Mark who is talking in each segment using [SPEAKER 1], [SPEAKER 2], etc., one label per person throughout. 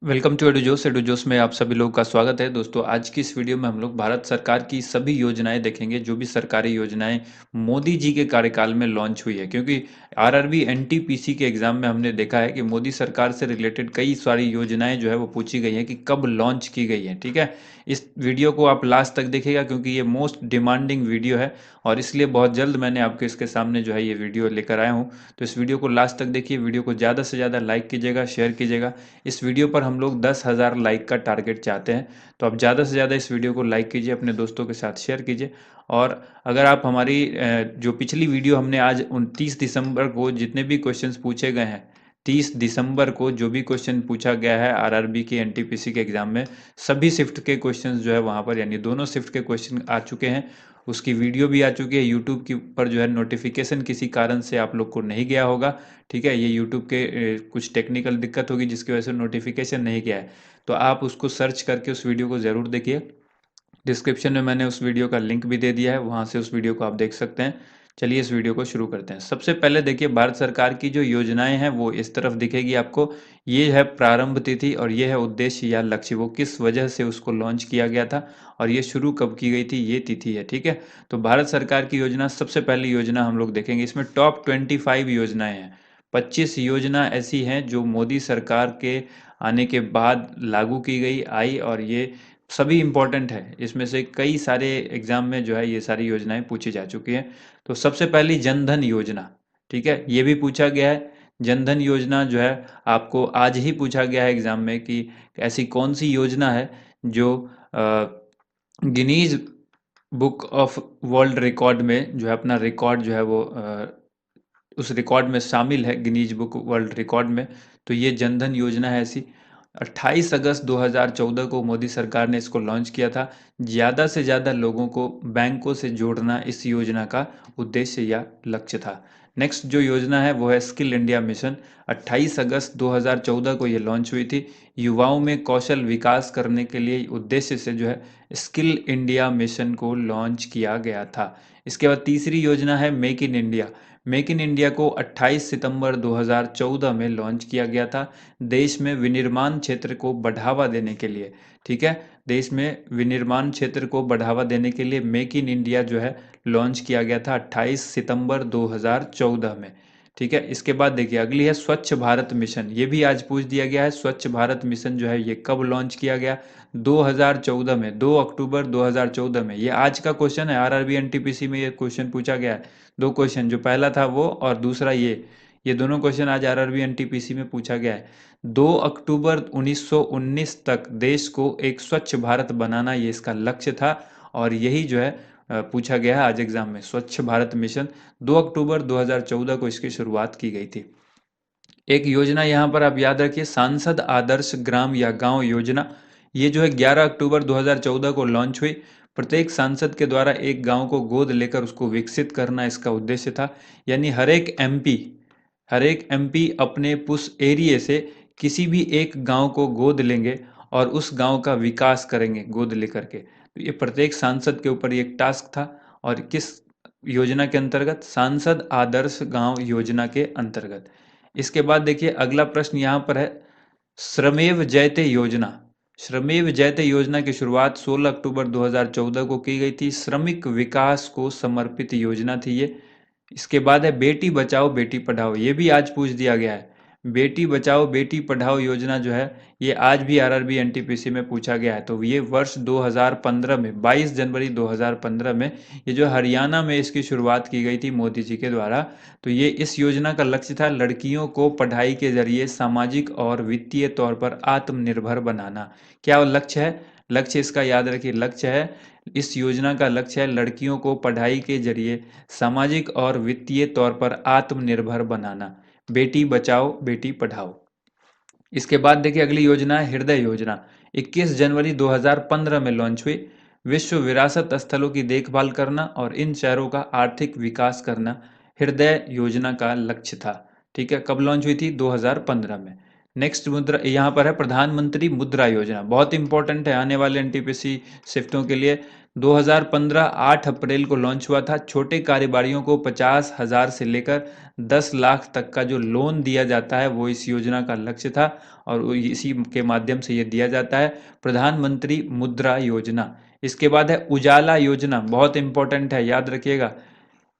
[SPEAKER 1] Welcome to एडुजोस। एडुजोस में आप सभी लोगों का स्वागत है। दोस्तों, आज की इस वीडियो में हम लोग भारत सरकार की सभी योजनाएं देखेंगे, जो भी सरकारी योजनाएं मोदी जी के कार्यकाल में लॉन्च हुई है। क्योंकि आरआरबी एनटीपीसी के एग्जाम में हमने देखा है कि मोदी सरकार से रिलेटेड कई सारी योजनाएं जो है वो पूछी गई हैं कि कब लॉन्च की गई हैं। ठीक है, इस वीडियो को आप लास्ट तक देखिएगा क्योंकि ये मोस्ट डिमांडिंग वीडियो है और इसलिए बहुत जल्द मैंने आपके इसके सामने जो है ये वीडियो लेकर आया हूँ। तो इस वीडियो को लास्ट तक देखिए, वीडियो को ज़्यादा से ज़्यादा लाइक कीजिएगा, शेयर कीजिएगा। इस वीडियो पर हम लोग 10,000 लाइक का टारगेट चाहते हैं, तो आप ज़्यादा से ज़्यादा इस वीडियो को लाइक कीजिए, अपने दोस्तों के साथ शेयर कीजिए। और अगर आप हमारी जो पिछली वीडियो हमने आज 29 दिसंबर को जितने भी क्वेश्चंस पूछे गए हैं, 30 दिसंबर को जो भी क्वेश्चन पूछा गया है आरआरबी के एनटीपीसी के एग्जाम में, सभी शिफ्ट के क्वेश्चंस जो है वहाँ पर, यानी दोनों शिफ्ट के क्वेश्चन आ चुके हैं। उसकी वीडियो भी आ चुकी है यूट्यूब के ऊपर, जो है नोटिफिकेशन किसी कारण से आप लोग को नहीं गया होगा। ठीक है, ये यूट्यूब के कुछ टेक्निकल दिक्कत होगी जिसकी वजह से नोटिफिकेशन नहीं गया है। तो आप उसको सर्च करके उस वीडियो को ज़रूर देखिए। डिस्क्रिप्शन में मैंने उस वीडियो का लिंक भी दे दिया है, वहाँ से उस वीडियो को आप देख सकते हैं। चलिए इस वीडियो को शुरू करते हैं। सबसे पहले देखिए, भारत सरकार की जो योजनाएं हैं वो इस तरफ दिखेगी आपको। ये है प्रारंभ तिथि और ये है उद्देश्य या लक्ष्य, वो किस वजह से उसको लॉन्च किया गया था और ये शुरू कब की गई थी, ये तिथि है। ठीक है, तो भारत सरकार की योजना, सबसे पहली योजना हम लोग देखेंगे। इसमें टॉप 25 योजनाएं हैं। 25 योजना ऐसी हैं जो मोदी सरकार के आने के बाद लागू की गई आई और ये सभी इम्पोर्टेंट है। इसमें से कई सारे एग्जाम में जो है ये सारी योजनाएं पूछी जा चुकी हैं। तो सबसे पहली जनधन योजना, ठीक है, ये भी पूछा गया है। जनधन योजना जो है आपको आज ही पूछा गया है एग्जाम में कि ऐसी कौन सी योजना है जो Guinness book of world record में जो है अपना रिकॉर्ड जो है वो उस रिकॉर्ड में शामिल है, गिनीज बुक वर्ल्ड रिकॉर्ड में। तो ये जनधन योजना है ऐसी। 28 अगस्त 2014 को मोदी सरकार ने इसको लॉन्च किया था। ज़्यादा से ज़्यादा लोगों को बैंकों से जोड़ना इस योजना का उद्देश्य या लक्ष्य था। नेक्स्ट जो योजना है वो है स्किल इंडिया मिशन। 28 अगस्त 2014 को ये लॉन्च हुई थी। युवाओं में कौशल विकास करने के लिए उद्देश्य से जो है स्किल इंडिया मिशन को लॉन्च किया गया था। इसके बाद तीसरी योजना है make in India. Make in India को 28 सितंबर 2014 में लॉन्च किया गया था, देश में विनिर्माण क्षेत्र को बढ़ावा देने के लिए। ठीक है, देश में विनिर्माण क्षेत्र को बढ़ावा देने के लिए मेक इन इंडिया जो है लॉन्च किया गया था 28 सितंबर 2014 में। ठीक है, इसके बाद देखिए अगली है स्वच्छ भारत मिशन। ये भी आज पूछ दिया गया है। स्वच्छ भारत मिशन जो है ये कब लॉन्च किया गया? 2014 में, 2 अक्टूबर 2014 में। ये आज का क्वेश्चन है, आरआरबी एनटीपीसी में ये क्वेश्चन पूछा गया है। दो क्वेश्चन, जो पहला था वो और दूसरा ये दोनों क्वेश्चन आज आरआरबी एनटीपीसी में पूछा गया है। 2 अक्टूबर 1919 तक देश को एक स्वच्छ भारत बनाना ये इसका लक्ष्य था और यही जो है पूछा गया है आज एग्जाम में। स्वच्छ भारत मिशन 2 अक्टूबर 2014 को इसकी शुरुआत की गई थी। एक योजना यहाँ पर आप याद रखिए, सांसद आदर्श ग्राम या गांव योजना। ये जो है 11 अक्टूबर 2014 को लॉन्च हुई। प्रत्येक सांसद के द्वारा एक गांव को गोद लेकर उसको विकसित करना इसका उद्देश्य था। यानी हर एक एमपी अपने पुश एरिया से किसी भी एक गांव को गोद लेंगे और उस गांव का विकास करेंगे गोद लेकर के। तो ये प्रत्येक सांसद के ऊपर एक टास्क था। और किस योजना के अंतर्गत? सांसद आदर्श गांव योजना के अंतर्गत। इसके बाद देखिए अगला प्रश्न यहाँ पर है, श्रमेव जयते योजना। श्रमेव जयते योजना की शुरुआत 16 अक्टूबर 2014 को की गई थी। श्रमिक विकास को समर्पित योजना थी ये। इसके बाद है बेटी बचाओ बेटी पढ़ाओ। ये भी आज पूछ दिया गया है। बेटी बचाओ बेटी पढ़ाओ योजना जो है ये आज भी आरआरबी एनटीपीसी में पूछा गया है। तो ये वर्ष 2015 में, 22 जनवरी 2015 में ये जो हरियाणा में इसकी शुरुआत की गई थी मोदी जी के द्वारा। तो ये इस योजना का लक्ष्य था लड़कियों को पढ़ाई के जरिए सामाजिक और वित्तीय तौर पर आत्मनिर्भर बनाना। क्या लक्ष्य है? लक्ष्य इसका याद रखिए, लक्ष्य है, इस योजना का लक्ष्य है लड़कियों को पढ़ाई के जरिए सामाजिक और वित्तीय तौर पर आत्मनिर्भर बनाना। बेटी बचाओ बेटी पढ़ाओ। इसके बाद देखिए अगली योजना है हृदय योजना। 21 जनवरी 2015 में लॉन्च हुई। विश्व विरासत स्थलों की देखभाल करना और इन शहरों का आर्थिक विकास करना हृदय योजना का लक्ष्य था। ठीक है, कब लॉन्च हुई थी? 2015 में। नेक्स्ट मुद्रा यहाँ पर है प्रधानमंत्री मुद्रा योजना। बहुत इंपॉर्टेंट है आने वाले एनटीपीसी शिफ्टों के लिए। 2015 8 अप्रैल को लॉन्च हुआ था। छोटे कारोबारियों को 50,000 से लेकर 10 लाख तक का जो लोन दिया जाता है वो इस योजना का लक्ष्य था। और इसी के माध्यम से ये दिया जाता है। प्रधानमंत्री मुद्रा योजना, इसके बाद है उजाला योजना, बहुत इंपॉर्टेंट है, याद रखिएगा।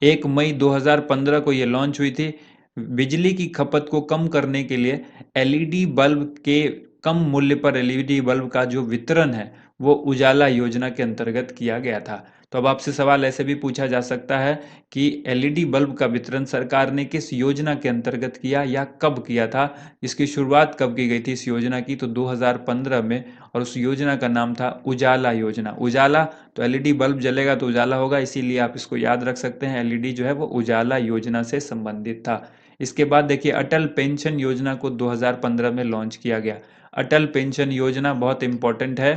[SPEAKER 1] 1 मई 2015 को ये लॉन्च हुई थी। बिजली की खपत को कम करने के लिए एलईडी बल्ब के कम मूल्य पर एलईडी बल्ब का जो वितरण है वो उजाला योजना के अंतर्गत किया गया था। तो अब आपसे सवाल ऐसे भी पूछा जा सकता है कि एलईडी बल्ब का वितरण सरकार ने किस योजना के अंतर्गत किया या कब किया था, इसकी शुरुआत कब की गई थी इस योजना की, तो 2015 में, और उस योजना का नाम था उजाला योजना। उजाला तो एलईडी बल्ब जलेगा तो उजाला होगा, इसीलिए आप इसको याद रख सकते हैं, एलईडी जो है वो उजाला योजना से संबंधित था। इसके बाद देखिए अटल पेंशन योजना को 2015 में लॉन्च किया गया। अटल पेंशन योजना बहुत इंपॉर्टेंट है,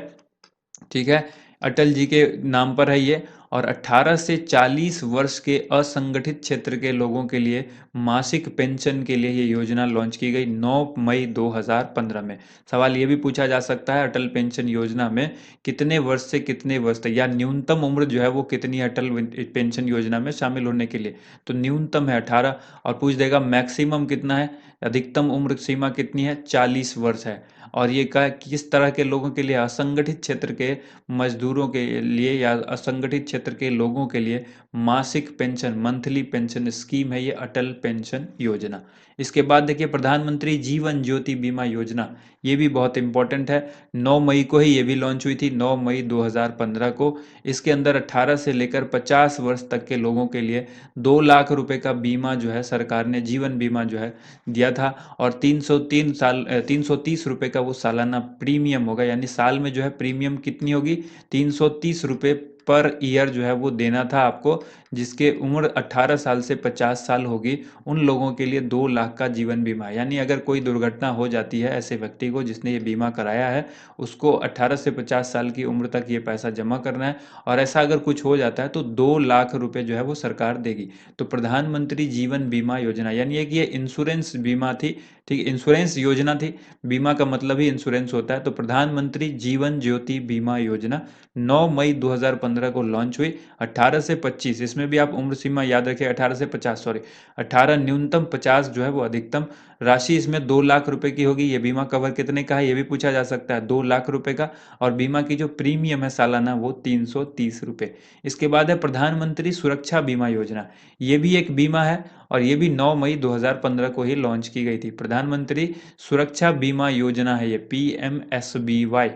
[SPEAKER 1] ठीक है, अटल जी के नाम पर है ये। और 18 से 40 वर्ष के असंगठित क्षेत्र के लोगों के लिए मासिक पेंशन के लिए ये योजना लॉन्च की गई 9 मई 2015 में। सवाल ये भी पूछा जा सकता है अटल पेंशन योजना में कितने वर्ष से कितने वर्ष तक, या न्यूनतम उम्र जो है वो कितनी है अटल पेंशन योजना में शामिल होने के लिए, तो न्यूनतम है 18, और पूछ देगा मैक्सिमम कितना है, अधिकतम उम्र सीमा कितनी है, 40 वर्ष है। और ये किस तरह के लोगों के लिए, असंगठित क्षेत्र के मजदूरों के लिए या असंगठित क्षेत्र के लोगों के लिए मासिक पेंशन, मंथली पेंशन स्कीम है ये अटल पेंशन योजना। इसके बाद देखिए प्रधानमंत्री जीवन ज्योति बीमा योजना, ये भी बहुत इंपॉर्टेंट है। 9 मई को ही ये भी लॉन्च हुई थी, 9 मई 2015 को। इसके अंदर 18 से लेकर 50 वर्ष तक के लोगों के लिए 2 लाख रुपए का बीमा जो है सरकार ने जीवन बीमा जो है दिया था। और 330 रुपए का वो सालाना प्रीमियम होगा, यानी साल में जो है प्रीमियम कितनी होगी, 330 रुपए पर ईयर जो है वो देना था आपको। जिसके उम्र 18 साल से 50 साल होगी उन लोगों के लिए 2 लाख का जीवन बीमा, यानी अगर कोई दुर्घटना हो जाती है ऐसे व्यक्ति को जिसने ये बीमा कराया है, उसको 18 से 50 साल की उम्र तक ये पैसा जमा करना है, और ऐसा अगर कुछ हो जाता है तो 2 लाख रुपए जो है वो सरकार देगी। तो प्रधानमंत्री जीवन बीमा योजना, यानी एक ये इंश्योरेंस बीमा थी, ठीक, इंश्योरेंस योजना थी, बीमा का मतलब ही इंश्योरेंस होता है। तो प्रधानमंत्री जीवन ज्योति बीमा योजना 9 मई 2015 को लॉन्च हुई। 18 से 25, इसमें भी आप उम्र सीमा याद रखिए, 18 से 50, सॉरी 18 न्यूनतम, 50 जो है वो अधिकतम। राशि इसमें 2 लाख रुपए की होगी। ये बीमा कवर कितने का है ये भी पूछा जा सकता है, 2 लाख रुपए का। और बीमा की जो प्रीमियम है सालाना वो 330 रुपए। इसके बाद है प्रधानमंत्री सुरक्षा बीमा योजना, ये भी एक बीमा है और ये भी 9 मई 2015 को ही लॉन्च की गई थी। प्रधानमंत्री सुरक्षा बीमा योजना है ये, PMSBY।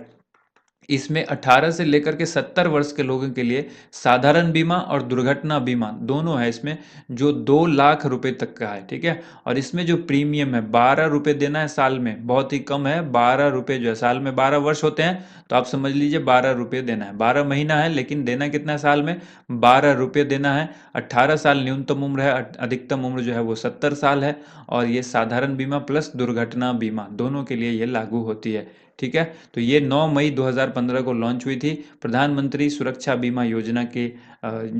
[SPEAKER 1] इसमें 18 से लेकर के 70 वर्ष के लोगों के लिए साधारण बीमा और दुर्घटना बीमा दोनों है इसमें, जो 2 लाख रुपए तक का है, ठीक है। और इसमें जो प्रीमियम है 12 रुपए देना है साल में, बहुत ही कम है, 12 रुपए जो है, साल में 12 वर्ष होते हैं तो आप समझ लीजिए 12 रुपए देना है, 12 महीना है लेकिन देना कितना है साल में, 12 रुपए देना है। 18 साल न्यूनतम उम्र है, अधिकतम उम्र जो है वो 70 साल है। और ये साधारण बीमा प्लस दुर्घटना बीमा दोनों के लिए ये लागू होती है, ठीक है। तो ये 9 मई 2015 को लॉन्च हुई थी, प्रधानमंत्री सुरक्षा बीमा योजना के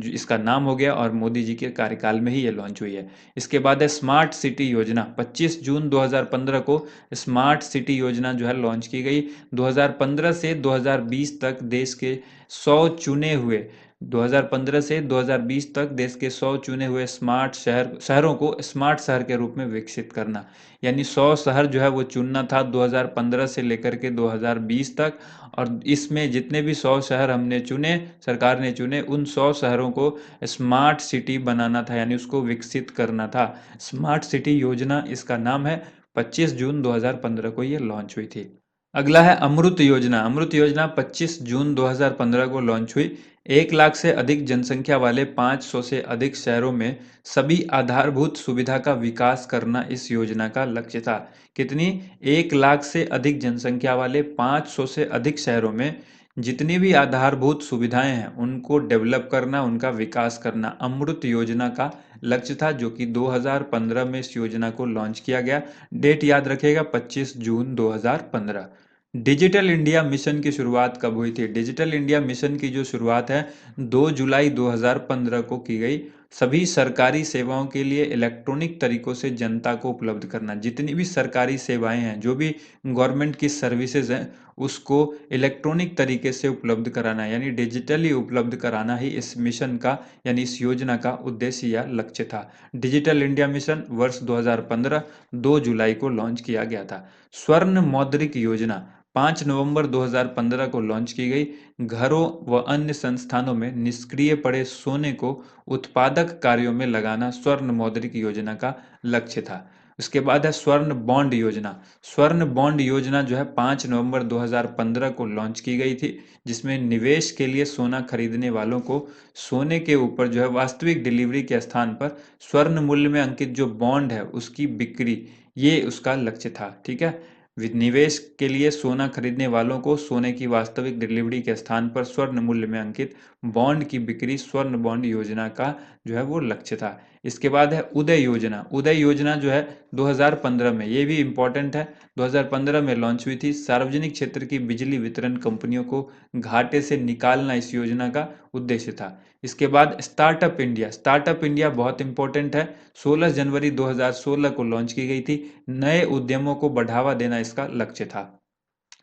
[SPEAKER 1] इसका नाम हो गया, और मोदी जी के कार्यकाल में ही ये लॉन्च हुई है। इसके बाद है स्मार्ट सिटी योजना, 25 जून 2015 को स्मार्ट सिटी योजना जो है लॉन्च की गई। 2015 से 2020 तक देश के 100 चुने हुए 2015 से 2020 तक देश के 100 चुने हुए स्मार्ट शहरों को स्मार्ट शहर के रूप में विकसित करना, यानी 100 शहर जो है वो चुनना था 2015 से लेकर के 2020 तक। और इसमें जितने भी 100 शहर हमने चुने, सरकार ने चुने, उन 100 शहरों को स्मार्ट सिटी बनाना था, यानी उसको विकसित करना था। स्मार्ट सिटी योजना इसका नाम है, 25 जून 2015 को ये लॉन्च हुई थी। अगला है अमृत योजना। अमृत योजना 25 जून 2015 को लॉन्च हुई। 1 लाख से अधिक जनसंख्या वाले 500 से अधिक शहरों में सभी आधारभूत सुविधा का विकास करना इस योजना का लक्ष्य था। कितनी? 1 लाख से अधिक जनसंख्या वाले 500 से अधिक शहरों में जितनी भी आधारभूत सुविधाएं हैं उनको डेवलप करना, उनका विकास करना अमृत योजना का लक्ष्य था, जो कि 2015 में इस योजना को लॉन्च किया गया। डेट याद रखिएगा, 25 जून 2015। डिजिटल इंडिया मिशन की शुरुआत कब हुई थी? डिजिटल इंडिया मिशन की जो शुरुआत है 2 जुलाई 2015 को की गई। सभी सरकारी सेवाओं के लिए इलेक्ट्रॉनिक तरीकों से जनता को उपलब्ध करना। जितनी भी सरकारी सेवाएं हैं, जो भी गवर्नमेंट की सर्विसेज हैं, उसको इलेक्ट्रॉनिक तरीके से उपलब्ध कराना, यानी डिजिटली उपलब्ध कराना ही इस मिशन का, यानी इस योजना का उद्देश्य या लक्ष्य था। डिजिटल इंडिया मिशन वर्ष 2015 2 जुलाई को लॉन्च किया गया था। स्वर्ण मौद्रिक योजना 5 नवंबर 2015 को लॉन्च की गई। घरों व अन्य संस्थानों में निष्क्रिय पड़े सोने को उत्पादक कार्यों में लगाना स्वर्ण मौद्रिक योजना का लक्ष्य था। उसके बाद है स्वर्ण बॉन्ड योजना। स्वर्ण बॉन्ड योजना जो है 5 नवंबर 2015 को लॉन्च की गई थी, जिसमें निवेश के लिए सोना खरीदने वालों को सोने के ऊपर जो है वास्तविक डिलीवरी के स्थान पर स्वर्ण मूल्य में अंकित जो बॉन्ड है उसकी बिक्री, ये उसका लक्ष्य था। ठीक है, निवेश के लिए सोना खरीदने वालों को सोने की वास्तविक डिलीवरी के स्थान पर स्वर्ण मूल्य में अंकित बॉन्ड की बिक्री स्वर्ण बॉन्ड योजना का जो है वो लक्ष्य था। इसके बाद है उदय योजना। उदय योजना जो है 2015 में, ये भी इम्पोर्टेंट है, 2015 में लॉन्च हुई थी। सार्वजनिक क्षेत्र की बिजली वितरण कंपनियों को घाटे से निकालना इस योजना का उद्देश्य था। इसके बाद स्टार्टअप इंडिया। स्टार्टअप इंडिया बहुत इंपॉर्टेंट है, 16 जनवरी 2016 को लॉन्च की गई थी। नए उद्यमों को बढ़ावा देना इसका लक्ष्य था।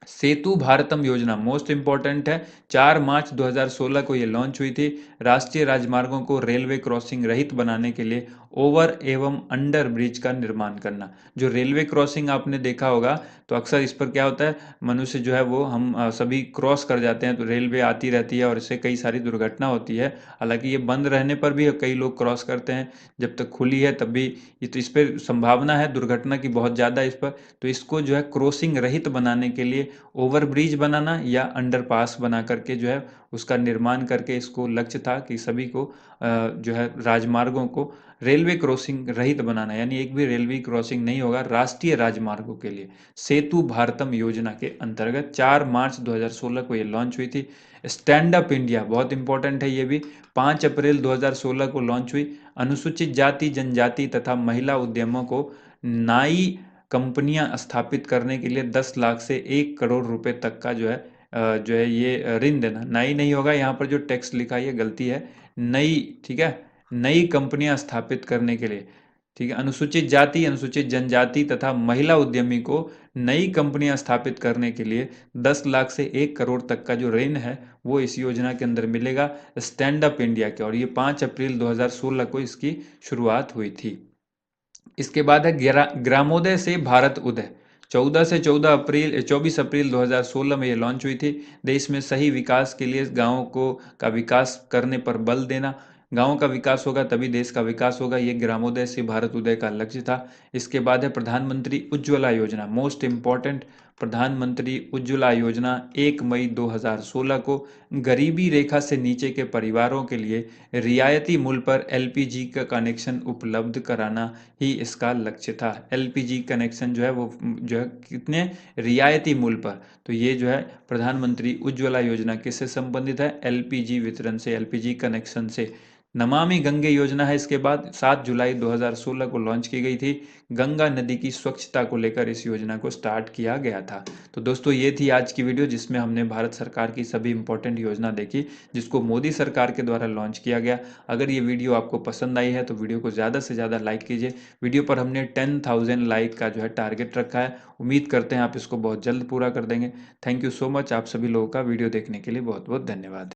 [SPEAKER 1] सेतु भारतम योजना मोस्ट इंपॉर्टेंट है, 4 मार्च 2016 को ये लॉन्च हुई थी। राष्ट्रीय राजमार्गों को रेलवे क्रॉसिंग रहित बनाने के लिए ओवर एवं अंडर ब्रिज का निर्माण करना। जो रेलवे क्रॉसिंग आपने देखा होगा, तो अक्सर इस पर क्या होता है, मनुष्य जो है वो हम सभी क्रॉस कर जाते हैं, तो रेलवे आती रहती है और इससे कई सारी दुर्घटना होती है। हालांकि ये बंद रहने पर भी कई लोग क्रॉस करते हैं, जब तक खुली है तब भी ये, तो इस पर संभावना है दुर्घटना की बहुत ज़्यादा इस पर। तो इसको जो है क्रॉसिंग रहित बनाने के लिए ओवरब्रिज बनाना या अंडरपास बना करके जो है उसका निर्माण करके, इसको लक्ष्य था कि सभी को जो है राजमार्गों को रेलवे क्रॉसिंग रहित बनाना, यानी एक भी रेलवे क्रॉसिंग नहीं होगा राष्ट्रीय राजमार्गों के लिए। सेतु भारतम योजना के अंतर्गत 4 मार्च 2016 को ये लॉन्च हुई थी। स्टैंड अप इंडिया बहुत इंपॉर्टेंट है, ये भी 5 अप्रैल 2016 को लॉन्च हुई। अनुसूचित जाति जनजाति तथा महिला उद्यमों को नाई कंपनियां स्थापित करने के लिए 10 लाख से 1 करोड़ रुपए तक का जो है ये ऋण देना। नई नहीं होगा, यहाँ पर जो टैक्स लिखा है ये गलती है, नई, ठीक है, नई कंपनियां स्थापित करने के लिए। ठीक है, अनुसूचित जाति अनुसूचित जनजाति तथा महिला उद्यमी को नई कंपनियां स्थापित करने के लिए 10 लाख से 1 करोड़ तक का जो ऋण है वो इस योजना के अंदर मिलेगा, स्टैंड अप इंडिया के। और ये 5 अप्रैल 2016 को इसकी शुरुआत हुई थी। इसके बाद है ग्रामोदय से भारत उदय। 14 से 24 अप्रैल 2016 में ये लॉन्च हुई थी। देश में सही विकास के लिए गाँव को का विकास करने पर बल देना। गाँव का विकास होगा तभी देश का विकास होगा, ये ग्रामोदय से भारत उदय का लक्ष्य था। इसके बाद है प्रधानमंत्री उज्ज्वला योजना, मोस्ट इम्पॉर्टेंट। प्रधानमंत्री उज्ज्वला योजना 1 मई 2016 को गरीबी रेखा से नीचे के परिवारों के लिए रियायती मूल्य पर एलपीजी का कनेक्शन उपलब्ध कराना ही इसका लक्ष्य था। एलपीजी कनेक्शन जो है वो जो है कितने रियायती मूल्य पर, तो ये जो है प्रधानमंत्री उज्ज्वला योजना किससे संबंधित है, एलपीजी वितरण से, एलपीजी कनेक्शन से। नमामि गंगे योजना है इसके बाद, 7 जुलाई 2016 को लॉन्च की गई थी। गंगा नदी की स्वच्छता को लेकर इस योजना को स्टार्ट किया गया था। तो दोस्तों ये थी आज की वीडियो, जिसमें हमने भारत सरकार की सभी इंपॉर्टेंट योजना देखी, जिसको मोदी सरकार के द्वारा लॉन्च किया गया। अगर ये वीडियो आपको पसंद आई है तो वीडियो को ज़्यादा से ज़्यादा लाइक कीजिए। वीडियो पर हमने 10,000 लाइक का जो है टारगेट रखा है, उम्मीद करते हैं आप इसको बहुत जल्द पूरा कर देंगे। थैंक यू सो मच, आप सभी लोगों का वीडियो देखने के लिए बहुत बहुत धन्यवाद।